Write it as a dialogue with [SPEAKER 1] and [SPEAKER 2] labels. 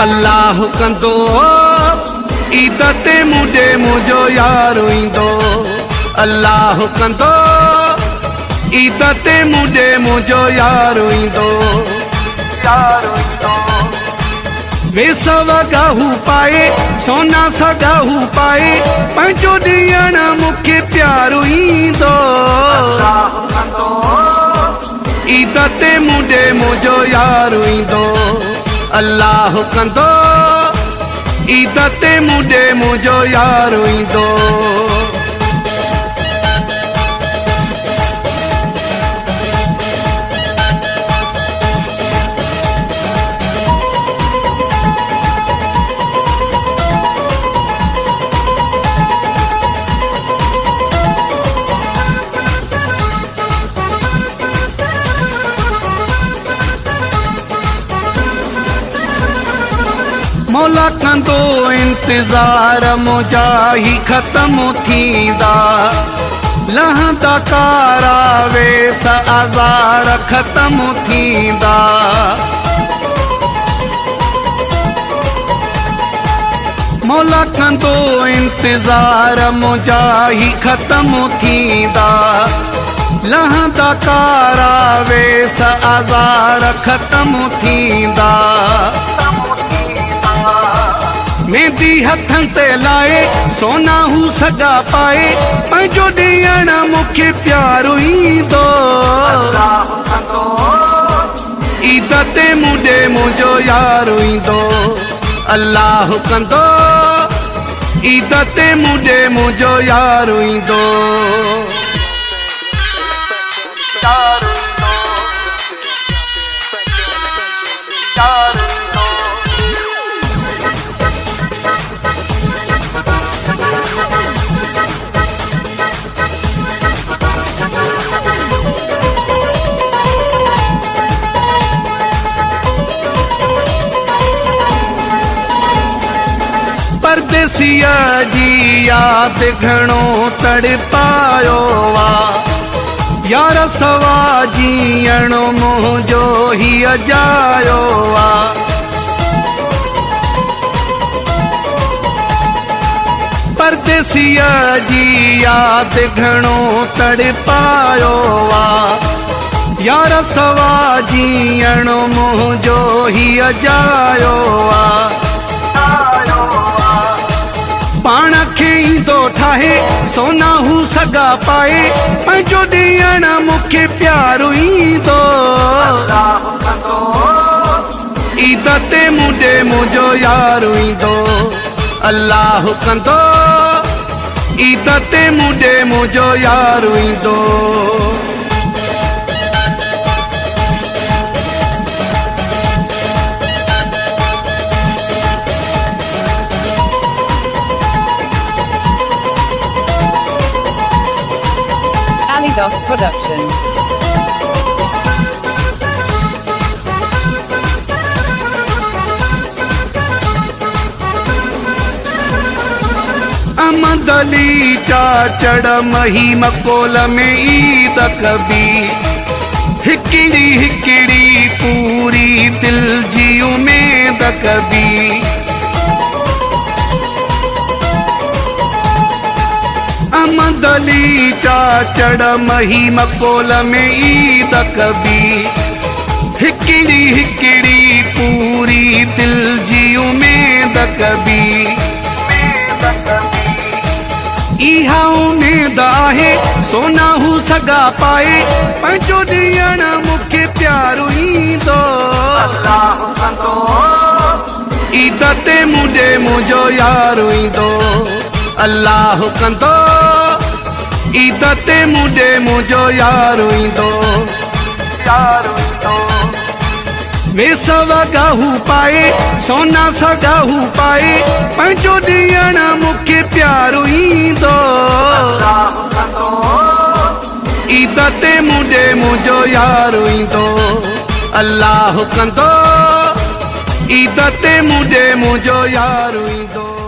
[SPEAKER 1] अल्लाह कंदो ईद ते मुझे मुझो यारो ईंदो। अल्लाह कंदो ईद ते मुझे मुझो यारो ईंदो। वे सवगाहू पाए सोना सगाहू पाए पंहिंजो ॾियण मूंखे प्यारो ईंदो। ईद ते मुझे मुझो यारो ईंदो। अल्लाह कंदो ईद ते मुझे मुझो यारो ईंदो। मौला कंदो इंतजार मुझा ही ख़त्म थींदा। लहंदा कारा वेस आज़ार ख़त्म थींदा। मौला कंदो इंतजार मुझा ही ख़त्म थींदा। लहंदा कारा वेस आज़ार ख़त्म थींदा। मेहंदी हथन ते लाए सोना हू सगा पाए पंहिंजो ॾियण मूंखे प्यारो ईंदो। ईद ते मुझे मुझो यारो ईंदो। अल्लाह कंदो ईद ते मुझे मुझो यारो ईंदो। परदेसिया जी याद घणो तड़पायो वा। यार सवा जीअण मुंहिंजो ही अजायो वा। परदेसिया जी याद घणो तड़पायो वा। यार सवा जीअण मुंहिंजो ही अजायो वा। पाण खे ईंदो ठाहे सोना हू सगा पाए पंहिंजो ॾियण मूंखे प्यारो ईंदो। ईद ते मुझे मुझो यारो ईंदो। अल्लाह कंदो ईद ते मुझे मुझो यारो ईंदो।
[SPEAKER 2] Alidos Production.
[SPEAKER 1] अहमद अली चाचड़ मही मकोल में ईद कबी। हिकिड़ी हिकिड़ी पूरी दिल जी उमेद कबी। अहमद अली चाचड़ मही मकोल में ईद कबी। हिकिड़ी हिकिड़ी पूरी दिल जी उमेद कबी। इहा उमेद आहे सोना हू सगा पाए पंहिंजो ॾियण मूंखे प्यारो ईंदो। ईद ते मुझे मुझो यारो ईंदो। अल्लाह कंदो ईद ते मुझे मुझो यारो ईंदो। वे सवगाहू पाए सोना सगाहू पाए पंहिंजो ॾियण मूंखे प्यारो ईंदो। ईद ते मुंडे मुंहिंजो यार ईंदो अल्लाह कंदो ईद ते मुंडे मुंहिंजो यार ईंदो।